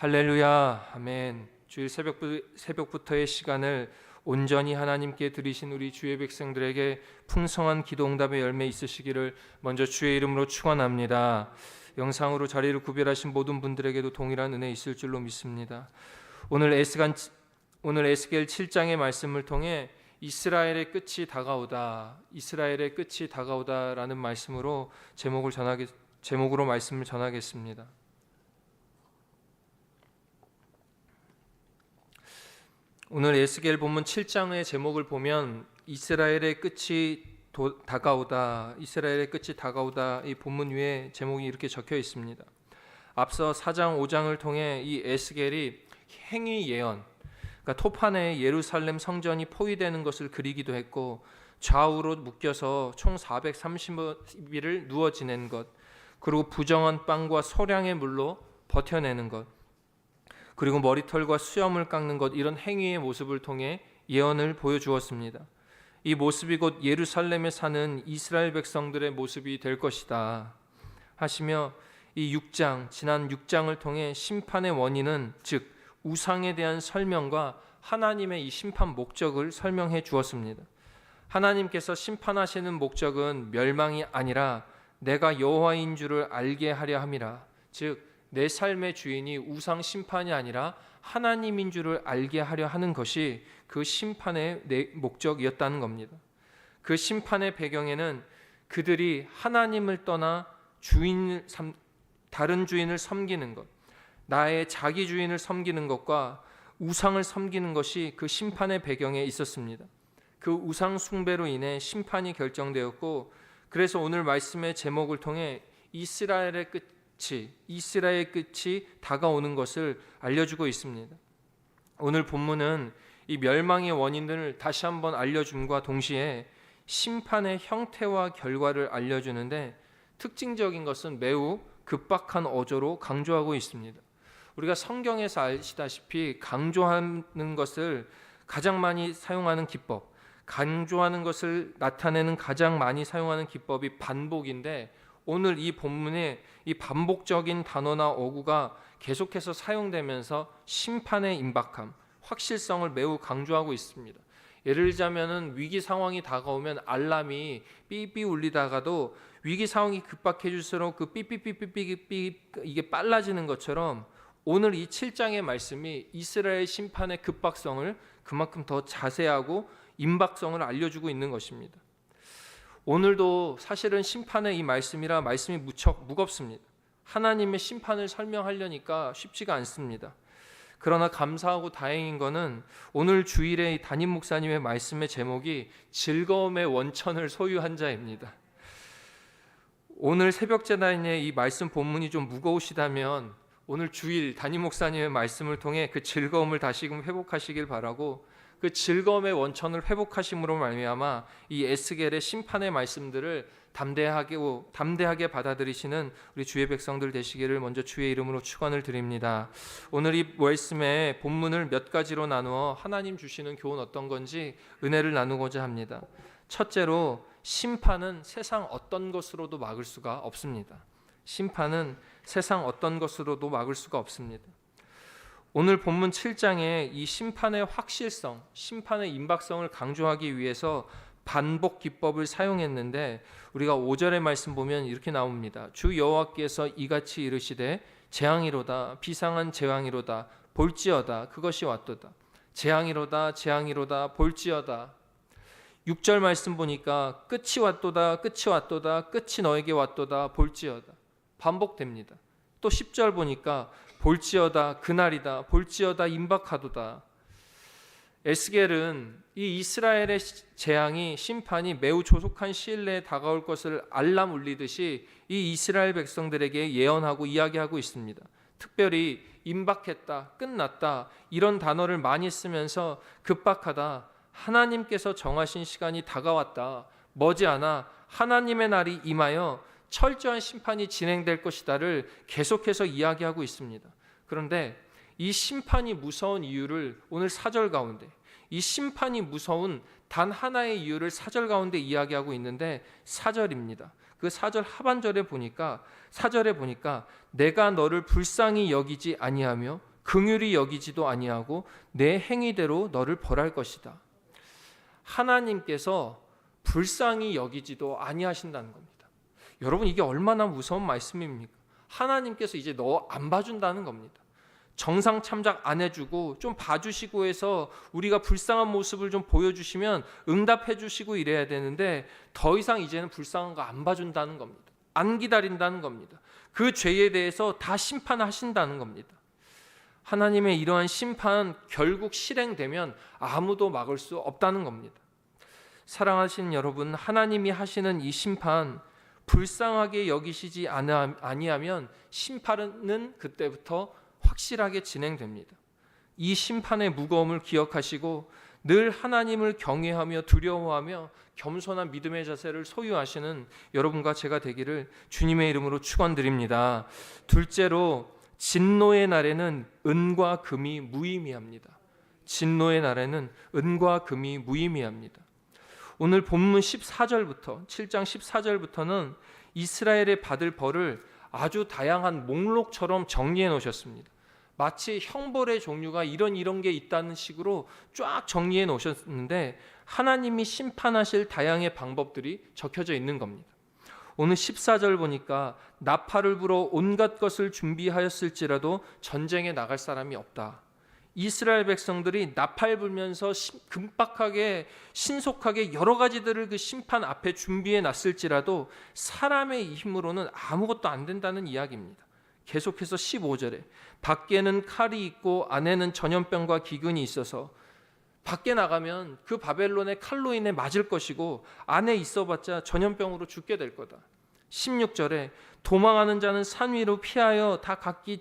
할렐루야, 아멘. 주일 새벽부터의 시간을 온전히 하나님께 드리신 우리 주의 백성들에게 풍성한 기도 응답의 열매 있으시기를 먼저 주의 이름으로 축원합니다. 영상으로 자리를 구별하신 모든 분들에게도 동일한 은혜 있을 줄로 믿습니다. 오늘 에스겔 7장의 말씀을 통해 이스라엘의 끝이 다가오다, 이스라엘의 끝이 다가오다라는 말씀으로 제목으로 말씀을 전하겠습니다. 오늘 에스겔 본문 7장의 제목을 보면 이스라엘의 끝이 다가오다, 이스라엘의 끝이 다가오다, 이 본문 위에 제목이 이렇게 적혀 있습니다. 앞서 4장 5장을 통해 이 에스겔이 행위 예언, 그러니까 토판에 예루살렘 성전이 포위되는 것을 그리기도 했고, 좌우로 묶여서 총 430일을 누워 지낸 것, 그리고 부정한 빵과 소량의 물로 버텨내는 것, 그리고 머리털과 수염을 깎는 것, 이런 행위의 모습을 통해 예언을 보여주었습니다. 이 모습이 곧 예루살렘에 사는 이스라엘 백성들의 모습이 될 것이다 하시며, 이 6장, 지난 6장을 통해 심판의 원인은, 즉 우상에 대한 설명과 하나님의 이 심판 목적을 설명해 주었습니다. 하나님께서 심판하시는 목적은 멸망이 아니라 내가 여호와인 줄을 알게 하려 함이라, 즉 내 삶의 주인이 우상 심판이 아니라 하나님인 줄을 알게 하려 하는 것이 그 심판의 목적이었다는 겁니다. 그 심판의 배경에는 그들이 하나님을 떠나 다른 주인을 섬기는 것, 나의 자기 주인을 섬기는 것과 우상을 섬기는 것이 그 심판의 배경에 있었습니다. 그 우상 숭배로 인해 심판이 결정되었고, 그래서 오늘 말씀의 제목을 통해 이스라엘의 끝이 다가오는 것을 알려주고 있습니다. 오늘 본문은 이 멸망의 원인들을 다시 한번 알려줌과 동시에 심판의 형태와 결과를 알려주는데, 특징적인 것은 매우 급박한 어조로 강조하고 있습니다. 우리가 성경에서 아시다시피 강조하는 것을 가장 많이 사용하는 기법, 강조하는 것을 나타내는 가장 많이 사용하는 기법이 반복인데, 오늘 이 본문에 이 반복적인 단어나 어구가 계속해서 사용되면서 심판의 임박함, 확실성을 매우 강조하고 있습니다. 예를 들자면은 위기 상황이 다가오면 알람이 삐삐 울리다가도 위기 상황이 급박해질수록 그 삐삐삐삐삐 이게 빨라지는 것처럼, 오늘 이 7장의 말씀이 이스라엘 심판의 급박성을 그만큼 더 자세하고 임박성을 알려주고 있는 것입니다. 오늘도 사실은 심판의 이 말씀이라 말씀이 무척 무겁습니다. 하나님의 심판을 설명하려니까 쉽지가 않습니다. 그러나 감사하고 다행인 것은 오늘 주일에 담임 목사님의 말씀의 제목이 즐거움의 원천을 소유한 자입니다. 오늘 새벽제단의 이 말씀 본문이 좀 무거우시다면 오늘 주일 담임 목사님의 말씀을 통해 그 즐거움을 다시금 회복하시길 바라고, 그 즐거움의 원천을 회복하심으로 말미암아 이 에스겔의 심판의 말씀들을 담대하게 받아들이시는 우리 주의 백성들 되시기를 먼저 주의 이름으로 축원을 드립니다. 오늘 이 말씀의 본문을 몇 가지로 나누어 하나님 주시는 교훈 어떤 건지 은혜를 나누고자 합니다. 첫째로, 심판은 세상 어떤 것으로도 막을 수가 없습니다. 심판은 세상 어떤 것으로도 막을 수가 없습니다. 오늘 본문 7장에 이 심판의 확실성, 심판의 임박성을 강조하기 위해서 반복 기법을 사용했는데, 우리가 5절의 말씀 보면 이렇게 나옵니다. 주 여호와께서 이같이 이르시되 재앙이로다, 비상한 재앙이로다, 볼지어다, 그것이 왔도다. 재앙이로다, 볼지어다. 6절 말씀 보니까 끝이 왔도다, 끝이 너에게 왔도다, 볼지어다. 반복됩니다. 또 10절 보니까 볼지어다, 그날이다, 볼지어다, 임박하도다. 에스겔은 이 이스라엘의 재앙이, 심판이 매우 조속한 시일 내에 다가올 것을 알람 울리듯이 이 이스라엘 백성들에게 예언하고 이야기하고 있습니다. 특별히 임박했다, 끝났다, 이런 단어를 많이 쓰면서 급박하다, 하나님께서 정하신 시간이 다가왔다, 머지않아 하나님의 날이 임하여 철저한 심판이 진행될 것이다를 계속해서 이야기하고 있습니다. 그런데 이 심판이 무서운 이유를 오늘 4절 가운데, 이 심판이 무서운 단 하나의 이유를 4절 가운데 이야기하고 있는데 4절입니다. 그 4절 하반절에 보니까, 4절에 보니까 내가 너를 불쌍히 여기지 아니하며 긍휼히 여기지도 아니하고 내 행위대로 너를 벌할 것이다. 하나님께서 불쌍히 여기지도 아니하신다는 겁니다. 여러분, 이게 얼마나 무서운 말씀입니까? 하나님께서 이제 너 안 봐준다는 겁니다. 정상 참작 안 해주고 좀 봐주시고 해서 우리가 불쌍한 모습을 좀 보여주시면 응답해 주시고 이래야 되는데 더 이상 이제는 불쌍한 거 안 봐준다는 겁니다. 안 기다린다는 겁니다. 그 죄에 대해서 다 심판하신다는 겁니다. 하나님의 이러한 심판 결국 실행되면 아무도 막을 수 없다는 겁니다. 사랑하시는 여러분, 하나님이 하시는 이 심판 불쌍하게 여기시지 아니하면 심판은 그때부터 확실하게 진행됩니다. 이 심판의 무거움을 기억하시고 늘 하나님을 경외하며 두려워하며 겸손한 믿음의 자세를 소유하시는 여러분과 제가 되기를 주님의 이름으로 축원드립니다. 둘째로, 진노의 날에는 은과 금이 무의미합니다. 진노의 날에는 은과 금이 무의미합니다. 오늘 본문 14절부터 7장 14절부터는 이스라엘의 받을 벌을 아주 다양한 목록처럼 정리해 놓으셨습니다. 마치 형벌의 종류가 이런 게 있다는 식으로 쫙 정리해 놓으셨는데 하나님이 심판하실 다양의 방법들이 적혀져 있는 겁니다. 오늘 14절 보니까 나팔을 불어 온갖 것을 준비하였을지라도 전쟁에 나갈 사람이 없다. 이스라엘 백성들이 나팔 불면서 급박하게 신속하게 여러 가지들을 그 심판 앞에 준비해 놨을지라도 사람의 힘으로는 아무것도 안 된다는 이야기입니다. 계속해서 15절에 밖에는 칼이 있고 안에는 전염병과 기근이 있어서 밖에 나가면 그 바벨론의 칼로 인해 맞을 것이고 안에 있어봤자 전염병으로 죽게 될 거다. 16절에 도망하는 자는 산 위로 피하여 다 각기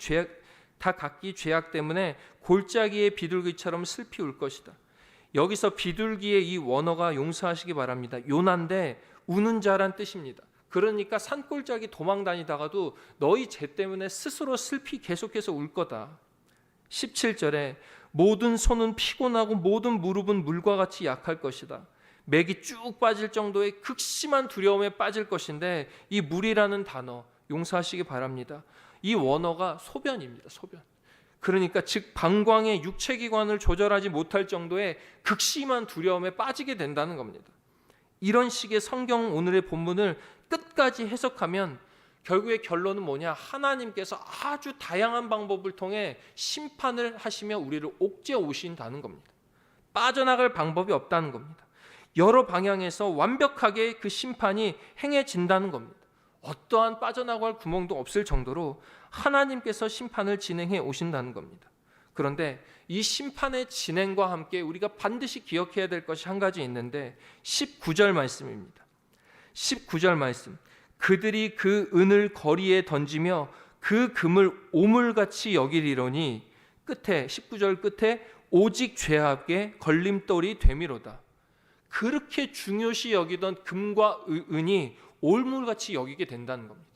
죄악 때문에 골짜기의 비둘기처럼 슬피 울 것이다. 여기서 비둘기의 이 원어가 용서하시기 바랍니다. 요나인데 우는 자란 뜻입니다. 그러니까 산골짜기 도망 다니다가도 너희 죄 때문에 스스로 슬피 계속해서 울 거다. 17절에 모든 손은 피곤하고 모든 무릎은 물과 같이 약할 것이다. 맥이 쭉 빠질 정도의 극심한 두려움에 빠질 것인데 이 물이라는 단어 용서하시기 바랍니다. 이 원어가 소변입니다. 소변. 그러니까 즉 방광의 육체기관을 조절하지 못할 정도의 극심한 두려움에 빠지게 된다는 겁니다. 이런 식의 성경 오늘의 본문을 끝까지 해석하면 결국의 결론은 뭐냐? 하나님께서 아주 다양한 방법을 통해 심판을 하시며 우리를 옥죄어 오신다는 겁니다. 빠져나갈 방법이 없다는 겁니다. 여러 방향에서 완벽하게 그 심판이 행해진다는 겁니다. 어떠한 빠져나갈 구멍도 없을 정도로 하나님께서 심판을 진행해 오신다는 겁니다. 그런데 이 심판의 진행과 함께 우리가 반드시 기억해야 될 것이 한 가지 있는데 19절 말씀입니다. 19절 말씀. 그들이 그 은을 거리에 던지며 그 금을 오물같이 여기리로니 끝에 19절 끝에 오직 죄악의 걸림돌이 되미로다. 그렇게 중요시 여기던 금과 은이 올물같이 여기게 된다는 겁니다.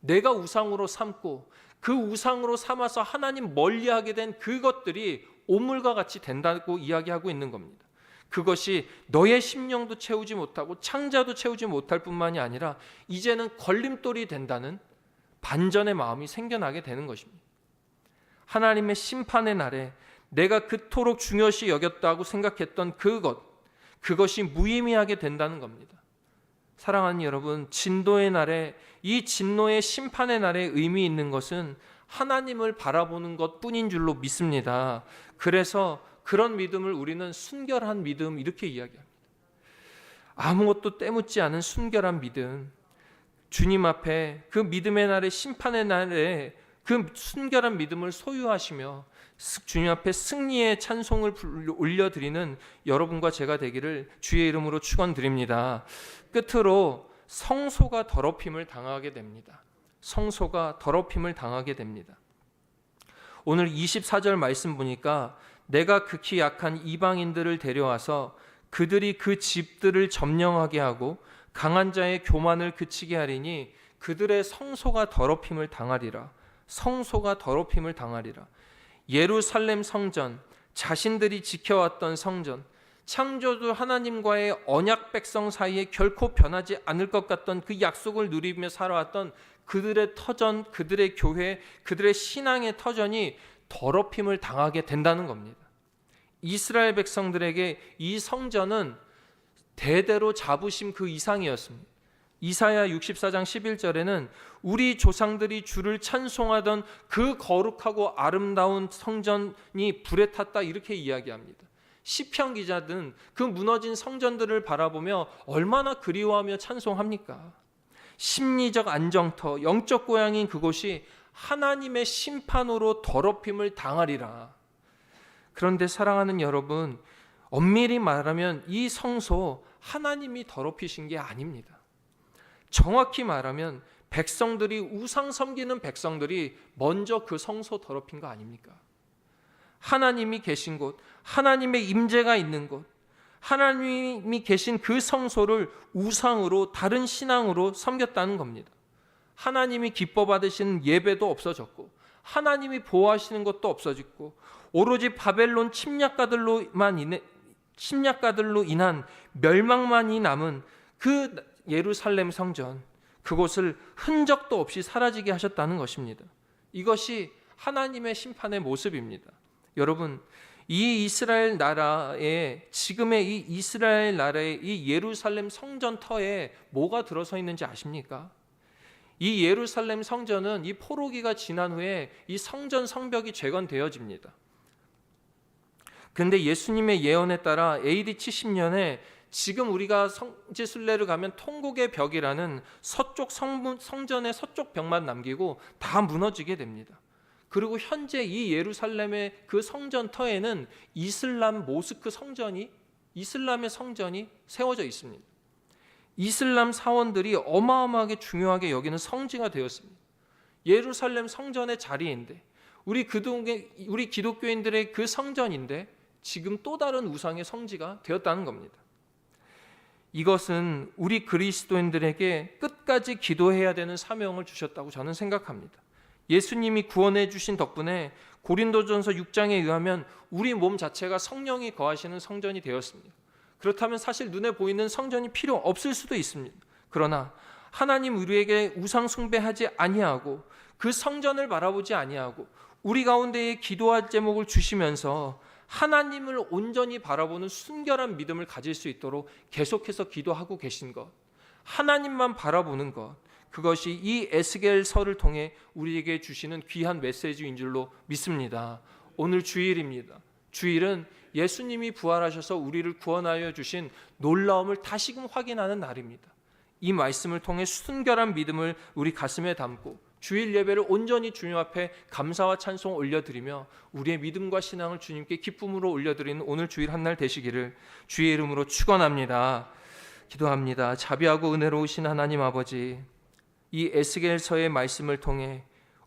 내가 우상으로 삼고 그 우상으로 삼아서 하나님 멀리하게 된 그것들이 오물과 같이 된다고 이야기하고 있는 겁니다. 그것이 너의 심령도 채우지 못하고 창자도 채우지 못할 뿐만이 아니라 이제는 걸림돌이 된다는 반전의 마음이 생겨나게 되는 것입니다. 하나님의 심판의 날에 내가 그토록 중요시 여겼다고 생각했던 그것이 무의미하게 된다는 겁니다. 사랑하는 여러분, 진노의 날에 이 진노의 심판의 날에 의미 있는 것은 하나님을 바라보는 것뿐인 줄로 믿습니다. 그래서 그런 믿음을 우리는 순결한 믿음 이렇게 이야기합니다. 아무것도 때묻지 않은 순결한 믿음, 주님 앞에 그 믿음의 날에 심판의 날에 그 순결한 믿음을 소유하시며 주님 앞에 승리의 찬송을 올려드리는 여러분과 제가 되기를 주의 이름으로 축원드립니다. 끝으로 성소가 더럽힘을 당하게 됩니다. 성소가 더럽힘을 당하게 됩니다. 오늘 24절 말씀 보니까 내가 극히 약한 이방인들을 데려와서 그들이 그 집들을 점령하게 하고 강한 자의 교만을 그치게 하리니 그들의 성소가 더럽힘을 당하리라. 성소가 더럽힘을 당하리라. 예루살렘 성전, 자신들이 지켜왔던 성전, 창조주 하나님과의 언약 백성 사이에 결코 변하지 않을 것 같던 그 약속을 누리며 살아왔던 그들의 터전, 그들의 교회, 그들의 신앙의 터전이 더럽힘을 당하게 된다는 겁니다. 이스라엘 백성들에게 이 성전은 대대로 잡으심 그 이상이었습니다. 이사야 64장 11절에는 우리 조상들이 주를 찬송하던 그 거룩하고 아름다운 성전이 불에 탔다 이렇게 이야기합니다. 시편 기자들은 그 무너진 성전들을 바라보며 얼마나 그리워하며 찬송합니까? 심리적 안정터, 영적 고향인 그곳이 하나님의 심판으로 더럽힘을 당하리라. 그런데 사랑하는 여러분, 엄밀히 말하면 이 성소 하나님이 더럽히신 게 아닙니다. 정확히 말하면 백성들이 우상 섬기는 백성들이 먼저 그 성소 더럽힌 거 아닙니까? 하나님이 계신 곳, 하나님의 임재가 있는 곳, 하나님이 계신 그 성소를 우상으로 다른 신앙으로 섬겼다는 겁니다. 하나님이 기뻐 받으시는 예배도 없어졌고 하나님이 보호하시는 것도 없어졌고 오로지 바벨론 침략가들로 인한 멸망만이 남은 그 예루살렘 성전, 그곳을 흔적도 없이 사라지게 하셨다는 것입니다. 이것이 하나님의 심판의 모습입니다. 여러분, 이 이스라엘 나라에 지금의 이 이스라엘 나라의 이 예루살렘 성전터에 뭐가 들어서 있는지 아십니까? 이 예루살렘 성전은 이 포로기가 지난 후에 이 성전 성벽이 재건되어집니다. 그런데 예수님의 예언에 따라 AD 70년에 지금 우리가 성지순례를 가면 통곡의 벽이라는 서쪽 성전의 서쪽 벽만 남기고 다 무너지게 됩니다. 그리고 현재 이 예루살렘의 그 성전터에는 이슬람 모스크 성전이, 이슬람의 성전이 세워져 있습니다. 이슬람 사원들이 어마어마하게 중요하게 여기는 성지가 되었습니다. 예루살렘 성전의 자리인데, 우리 기독교인들의 그 성전인데 지금 또 다른 우상의 성지가 되었다는 겁니다. 이것은 우리 그리스도인들에게 끝까지 기도해야 되는 사명을 주셨다고 저는 생각합니다. 예수님이 구원해 주신 덕분에 고린도전서 6장에 의하면 우리 몸 자체가 성령이 거하시는 성전이 되었습니다. 그렇다면 사실 눈에 보이는 성전이 필요 없을 수도 있습니다. 그러나 하나님 우리에게 우상 숭배하지 아니하고 그 성전을 바라보지 아니하고 우리 가운데에 기도할 제목을 주시면서 하나님을 온전히 바라보는 순결한 믿음을 가질 수 있도록 계속해서 기도하고 계신 것, 하나님만 바라보는 것, 그것이 이 에스겔서를 통해 우리에게 주시는 귀한 메시지인 줄로 믿습니다. 오늘 주일입니다. 주일은 예수님이 부활하셔서 우리를 구원하여 주신 놀라움을 다시금 확인하는 날입니다. 이 말씀을 통해 순결한 믿음을 우리 가슴에 담고 주일 예배를 온전히 주님 앞에 감사와 찬송 올려드리며 우리의 믿음과 신앙을 주님께 기쁨으로 올려드리는 오늘 주일 한날 되시기를 주의 이름으로 축원합니다. 기도합니다. 자비하고 은혜로우신 하나님 아버지, 이 에스겔서의 말씀을 통해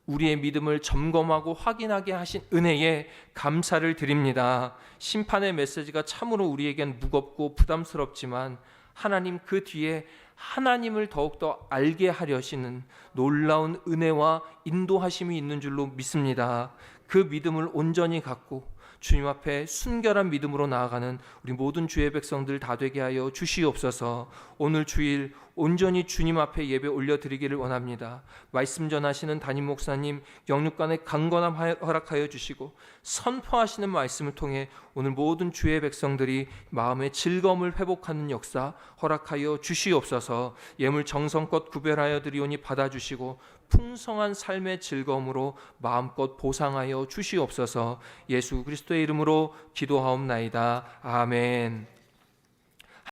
우리의 믿음을 점검하고 확인하게 하신 은혜에 감사를 드립니다. 심판의 메시지가 참으로 우리에겐 무겁고 부담스럽지만 하나님 그 뒤에 하나님을 더욱더 알게 하려시는 놀라운 은혜와 인도하심이 있는 줄로 믿습니다. 그 믿음을 온전히 갖고 주님 앞에 순결한 믿음으로 나아가는 우리 모든 주의 백성들 다 되게 하여 주시옵소서. 오늘 주일 온전히 주님 앞에 예배 올려드리기를 원합니다. 말씀 전하시는 담임 목사님 영육간의 강건함 허락하여 주시고 선포하시는 말씀을 통해 오늘 모든 주의 백성들이 마음의 즐거움을 회복하는 역사 허락하여 주시옵소서. 예물 정성껏 구별하여 드리오니 받아주시고 풍성한 삶의 즐거움으로 마음껏 보상하여 주시옵소서. 예수 그리스도의 이름으로 기도하옵나이다. 아멘.